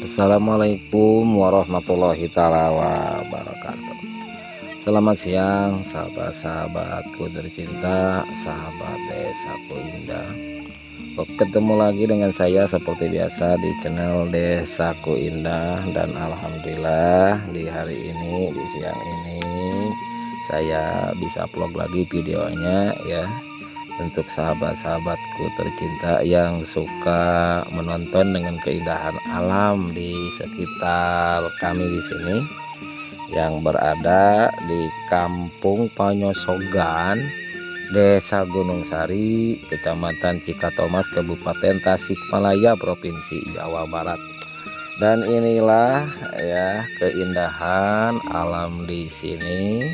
Assalamualaikum warahmatullahi taala wabarakatuh. Selamat siang sahabat-sahabatku tercinta, sahabat Desaku Indah. Ketemu lagi dengan saya seperti biasa di channel Desaku Indah. Dan alhamdulillah di hari ini, di siang ini, saya bisa vlog lagi videonya ya, untuk sahabat-sahabatku tercinta yang suka menonton dengan keindahan alam di sekitar kami di sini yang berada di Kampung Panyosogan, Desa Gunung Sari, Kecamatan Cikatomas, Kabupaten Tasikmalaya, Provinsi Jawa Barat. Dan inilah ya keindahan alam di sini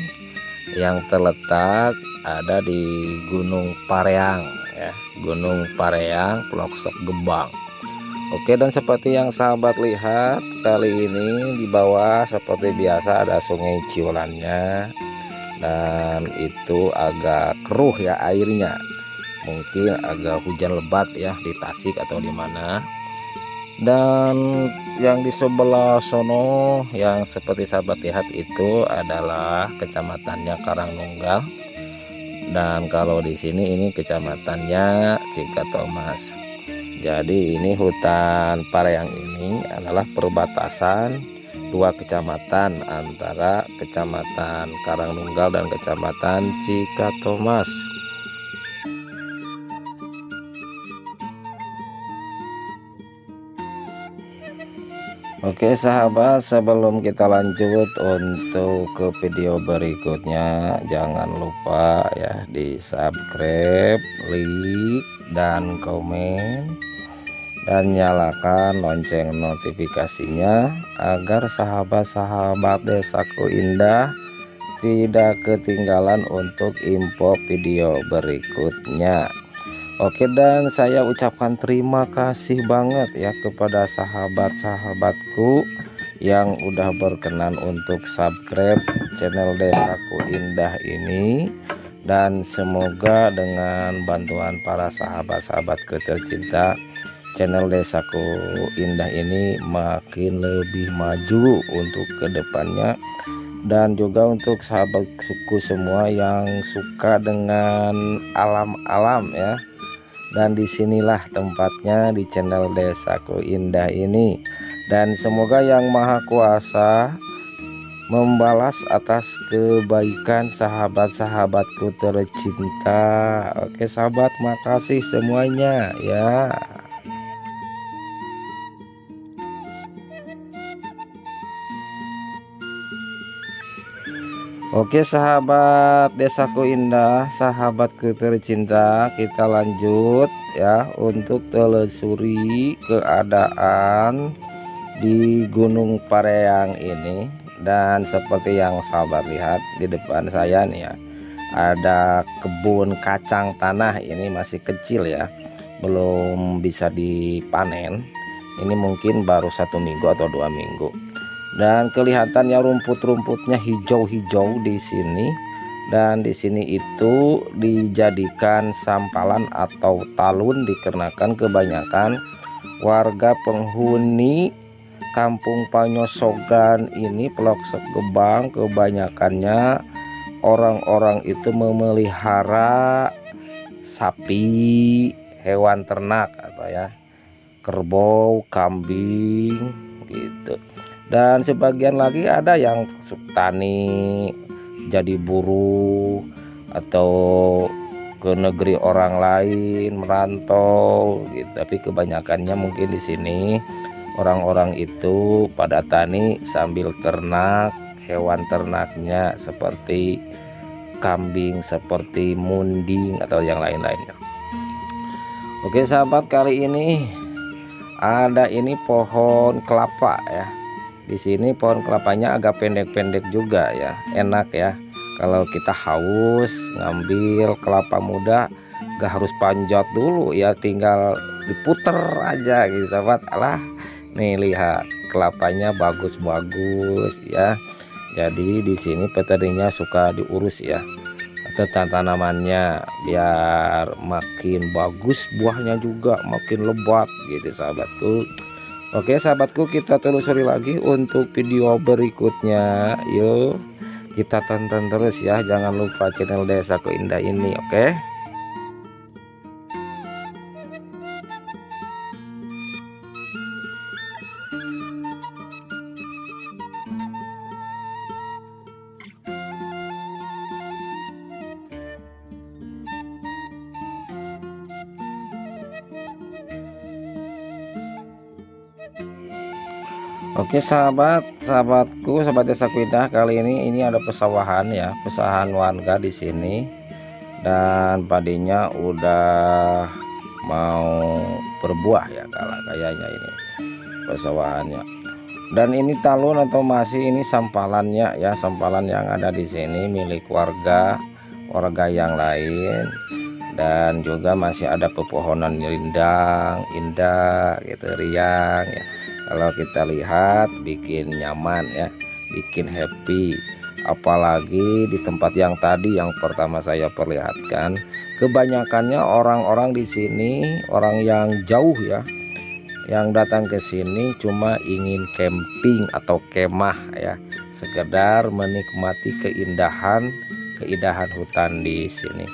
yang terletak ada di Gunung Pareang ya, Gunung Pareang, Pelosok Gebang. Oke, dan seperti yang sahabat lihat, kali ini di bawah seperti biasa ada Sungai Ciulannya, dan itu agak keruh ya airnya, mungkin agak hujan lebat ya di Tasik atau di mana. Dan yang di sebelah sono yang seperti sahabat lihat itu adalah kecamatannya Karangnunggal, dan kalau di sini ini kecamatannya Cikatomas. Jadi ini hutan Pareang ini adalah perbatasan dua kecamatan antara kecamatan Karangnunggal dan kecamatan Cikatomas. Oke sahabat, sebelum kita lanjut untuk ke video berikutnya, jangan lupa ya di subscribe, like, dan komen, dan nyalakan lonceng notifikasinya agar sahabat-sahabat Desaku Indah tidak ketinggalan untuk info video berikutnya. Oke, dan saya ucapkan terima kasih banget ya kepada sahabat-sahabatku yang udah berkenan untuk subscribe channel Desaku Indah ini, dan semoga dengan bantuan para sahabat-sahabatku tercinta, channel Desaku Indah ini makin lebih maju untuk kedepannya. Dan juga untuk sahabat suku semua yang suka dengan alam-alam ya, dan disinilah tempatnya di channel Desaku Indah ini. Dan semoga Yang Maha Kuasa membalas atas kebaikan sahabat-sahabatku tercinta. Oke sahabat, makasih semuanya ya. Oke sahabat Desaku Indah, sahabatku tercinta, kita lanjut ya untuk telusuri keadaan di Gunung Pareang ini. Dan seperti yang sahabat lihat di depan saya nih ya, ada kebun kacang tanah. Ini masih kecil ya, belum bisa dipanen. Ini mungkin baru 1 minggu atau 2 minggu. Dan kelihatannya rumput-rumputnya hijau-hijau di sini. Dan di sini itu dijadikan sampalan atau talun, dikarenakan kebanyakan warga penghuni Kampung Panyosogan ini, Pelosok Gebang, kebanyakannya orang-orang itu memelihara sapi, hewan ternak atau ya kerbau, kambing gitu. Dan sebagian lagi ada yang tani, jadi buruh, atau ke negeri orang lain merantau gitu. Tapi kebanyakannya mungkin di sini orang-orang itu pada tani sambil ternak hewan ternaknya seperti kambing, seperti munding atau yang lain-lainnya. Oke sahabat, kali ini ada ini pohon kelapa ya. Di sini pohon kelapanya agak pendek-pendek juga ya, enak ya. Kalau kita haus ngambil kelapa muda, gak harus panjat dulu ya, tinggal diputer aja gitu sahabat. Alah, nih lihat kelapanya bagus-bagus ya. Jadi di sini petaninya suka diurus ya, atau tanamannya biar makin bagus, buahnya juga makin lebat gitu sahabatku. Oke sahabatku, kita telusuri lagi untuk video berikutnya. Yuk kita tonton terus ya, jangan lupa channel Desaku Indah ini. Oke. Oke sahabatku, sahabat Desaku Indah, kali ini ada pesawahan ya, pesawahan warga di sini, dan padinya udah mau berbuah ya kayaknya ini pesawahannya. Dan ini talun atau masih ini sampalannya ya, sampalan yang ada di sini milik warga yang lain, dan juga masih ada pepohonan rindang indah gitu, riang ya. Kalau kita lihat bikin nyaman ya, bikin happy. Apalagi di tempat yang tadi yang pertama saya perlihatkan, kebanyakannya orang-orang di sini orang yang jauh ya, yang datang ke sini cuma ingin camping atau kemah ya, sekedar menikmati keindahan hutan di sini.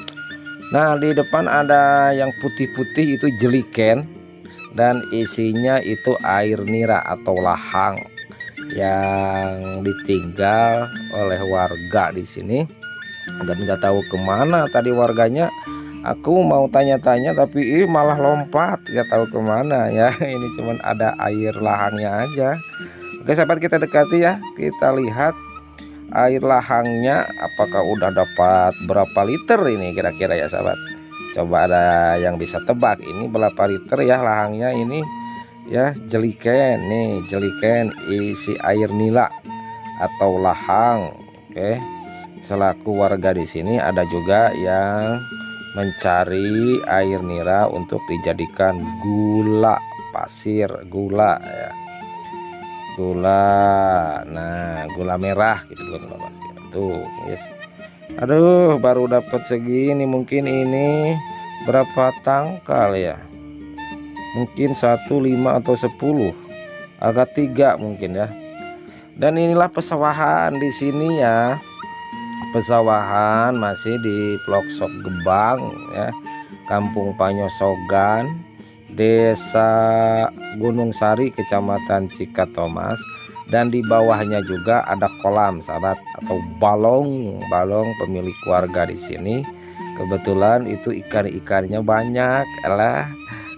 Nah, di depan ada yang putih-putih itu jeliken, dan isinya itu air nira atau lahang yang ditinggal oleh warga di sini, dan nggak tahu kemana tadi warganya. Aku mau tanya-tanya tapi malah lompat, nggak tahu kemana ya. Ini cuman ada air lahangnya aja. Oke sahabat, kita dekati ya, kita lihat air lahangnya apakah udah dapat berapa liter ini kira-kira ya sahabat. Coba ada yang bisa tebak ini berapa liter ya lahangnya ini ya. Jeliken nih, jeliken isi air nila atau lahang. Oke, selaku warga di sini ada juga yang mencari air nira untuk dijadikan gula pasir, gula ya, gula. Nah, gula merah gitu, gula pasir tuh guys. Aduh, baru dapat segini. Mungkin ini berapa tangkal ya, mungkin 1, 5 atau 10, agak 3 mungkin ya. Dan inilah pesawahan di sini ya, pesawahan masih di Pelosok Gebang ya, Kampung Panyosogan, Desa Gunung Sari, Kecamatan Cikatomas. Dan di bawahnya juga ada kolam sahabat, atau balong pemilik warga di sini. Kebetulan itu ikan-ikannya banyak. Elah,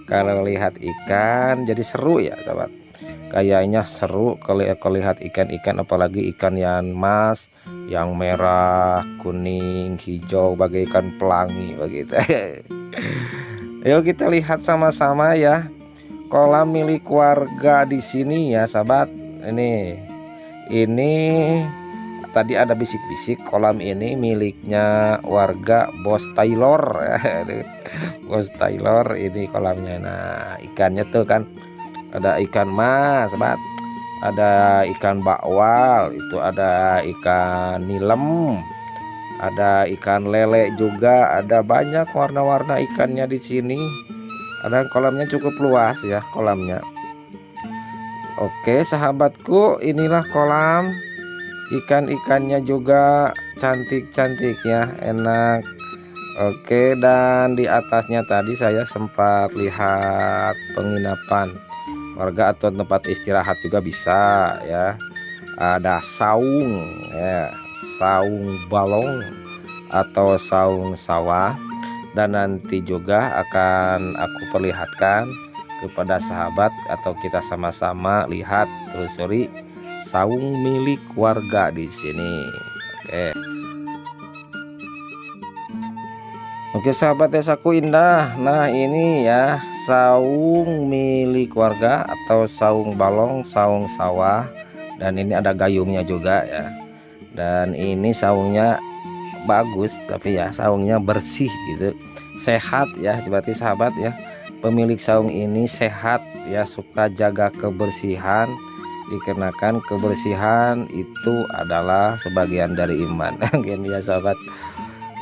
kalau lihat ikan jadi seru ya sahabat. Kayaknya seru kalau lihat ikan-ikan, apalagi ikan yang mas, yang merah, kuning, hijau bagaikan pelangi begitu. Yuk kita lihat sama-sama ya, kolam milik warga di sini ya sahabat. Ini tadi ada bisik-bisik, kolam ini miliknya warga Bos Taylor. Bos Taylor ini kolamnya. Nah, ikannya tuh kan ada ikan mas sahabat, ada ikan bakwal, itu ada ikan nilem, ada ikan lele juga, ada banyak warna-warna ikannya di sini. Ada kolamnya cukup luas ya kolamnya. Oke sahabatku, inilah kolam, ikan-ikannya juga cantik-cantik ya, enak. Oke, dan di atasnya tadi saya sempat lihat penginapan warga atau tempat istirahat juga bisa ya. Ada saung ya, saung balong atau saung sawah, dan nanti juga akan aku perlihatkan kepada sahabat atau kita sama-sama lihat telusuri saung milik warga di sini. Oke sahabat Desaku Indah, nah ini ya saung milik warga atau saung balong, saung sawah, dan ini ada gayungnya juga ya. Dan ini saungnya bagus, tapi ya saungnya bersih gitu, sehat ya, berarti sahabat ya, pemilik saung ini sehat ya, suka jaga kebersihan, dikarenakan kebersihan itu adalah sebagian dari iman. Mungkin ya sahabat,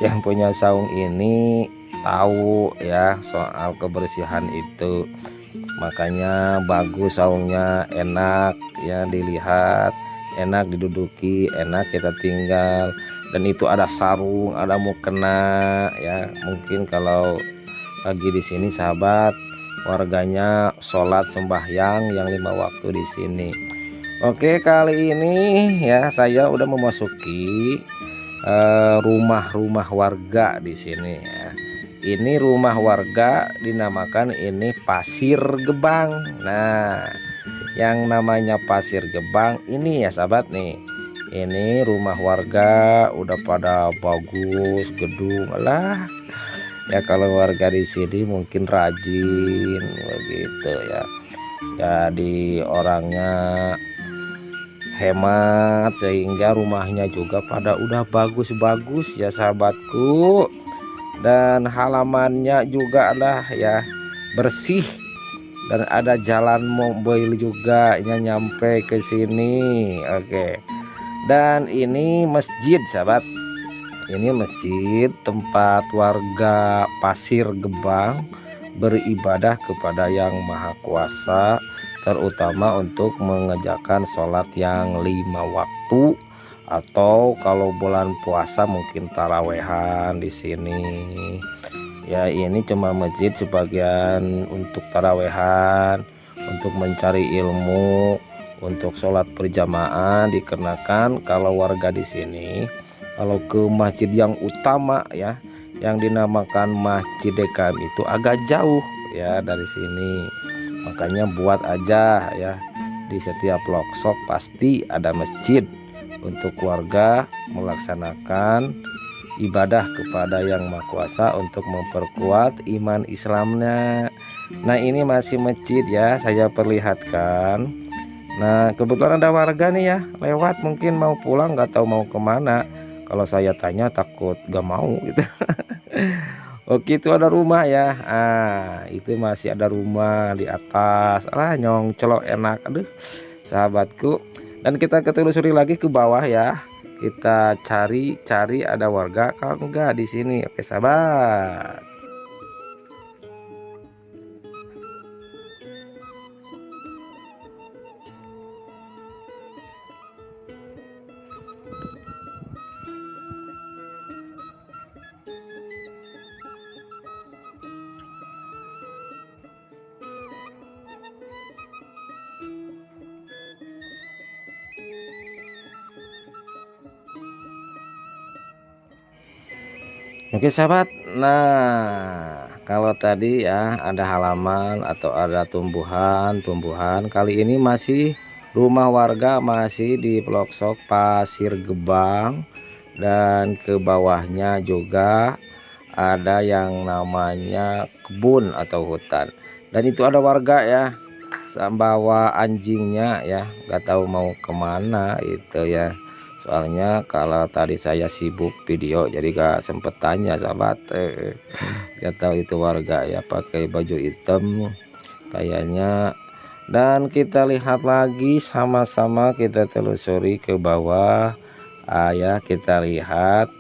yang punya saung ini tahu ya soal kebersihan itu. makanya bagus saungnya, enak ya dilihat, enak diduduki, enak kita tinggal. Dan itu ada sarung, ada mukena ya. Mungkin kalau lagi di sini sahabat, warganya sholat sembahyang yang 5 waktu di sini. Oke, kali ini ya saya udah memasuki rumah-rumah warga di sini ya. Ini rumah warga dinamakan ini Pasir Gebang. Nah, yang namanya Pasir Gebang ini ya sahabat nih. Ini rumah warga udah pada bagus, gedung lah. Ya kalau warga di sini mungkin rajin begitu ya. Jadi orangnya hemat sehingga rumahnya juga pada udah bagus-bagus ya sahabatku. Dan halamannya juga lah ya bersih, dan ada jalan mobil juga yang nyampe ke sini. Oke. Dan ini masjid sahabat. Ini masjid tempat warga Pasir Gebang beribadah kepada Yang Maha Kuasa, terutama untuk mengerjakan sholat yang 5 waktu, atau kalau bulan puasa mungkin tarawehan di sini. Ya ini cuma masjid sebagian untuk tarawehan, untuk mencari ilmu, untuk sholat berjamaah. Dikarenakan kalau warga di sini kalau ke masjid yang utama ya, yang dinamakan Masjid DKM itu agak jauh ya dari sini. Makanya buat aja ya, di setiap loksok pasti ada masjid untuk warga melaksanakan ibadah kepada Yang Maha Kuasa untuk memperkuat iman Islamnya. Nah ini masih masjid ya, saya perlihatkan. Nah kebetulan ada warga nih ya lewat, mungkin mau pulang nggak tahu mau kemana. Kalau saya tanya takut gak mau gitu. Oke, itu ada rumah ya. Itu masih ada rumah di atas. Nyong celok enak. Aduh sahabatku. Dan kita ketelusuri lagi ke bawah ya. Kita cari ada warga kalau enggak di sini. Oke sahabat. Oke sahabat, nah kalau tadi ya ada halaman atau ada tumbuhan, kali ini masih rumah warga masih di pelosok Pasir Gebang, dan ke bawahnya juga ada yang namanya kebun atau hutan. Dan itu ada warga ya bawa anjingnya ya, nggak tahu mau kemana itu ya. Soalnya kalau tadi saya sibuk video jadi gak sempet tanya sahabat. Gak tahu itu warga ya, pakai baju hitam kayaknya. Dan kita lihat lagi sama-sama, kita telusuri ke bawah. Ya kita lihat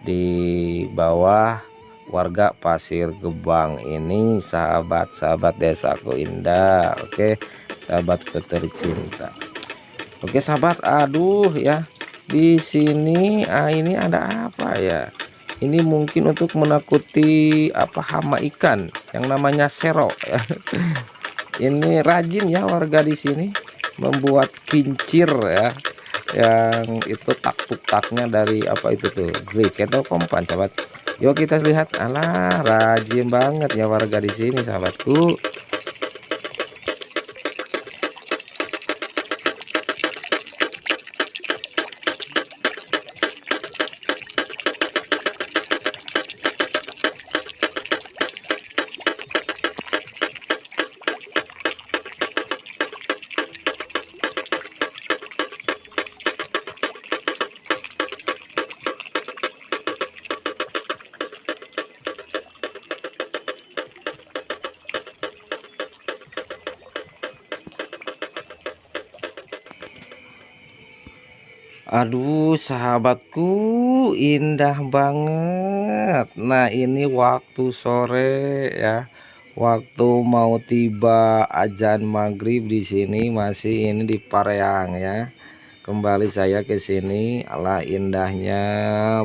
di bawah warga Pasir Gebang ini sahabat-sahabat desaku indah. Oke sahabatku tercinta. Oke sahabat, aduh ya, di sini ini ada apa ya? Ini mungkin untuk menakuti apa hama ikan yang namanya sero ya. Ini rajin ya warga di sini membuat kincir ya, yang itu tak-tuktaknya dari apa itu tuh, grik atau kompan sahabat. Yuk kita lihat. Alah rajin banget ya warga di sini sahabatku. Aduh sahabatku, indah banget. Nah ini waktu sore ya, waktu mau tiba azan maghrib di sini masih ini di Pareang ya. Kembali saya ke sini, Allah indahnya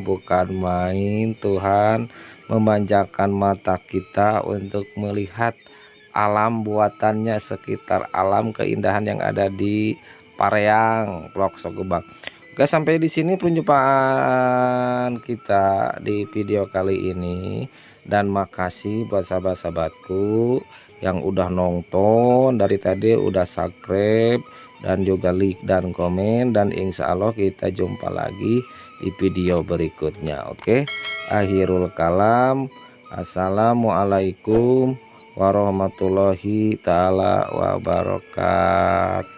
bukan main. Tuhan memanjakan mata kita untuk melihat alam buatannya, sekitar alam keindahan yang ada di Pareang, Pelosok Gebang. Oke, sampai di sini perjumpaan kita di video kali ini, dan makasih buat sahabat-sahabatku yang udah nonton dari tadi, udah subscribe dan juga like dan komen, dan insya Allah kita jumpa lagi di video berikutnya. Oke, akhirul kalam, assalamualaikum warahmatullahi taala wabarakatuh.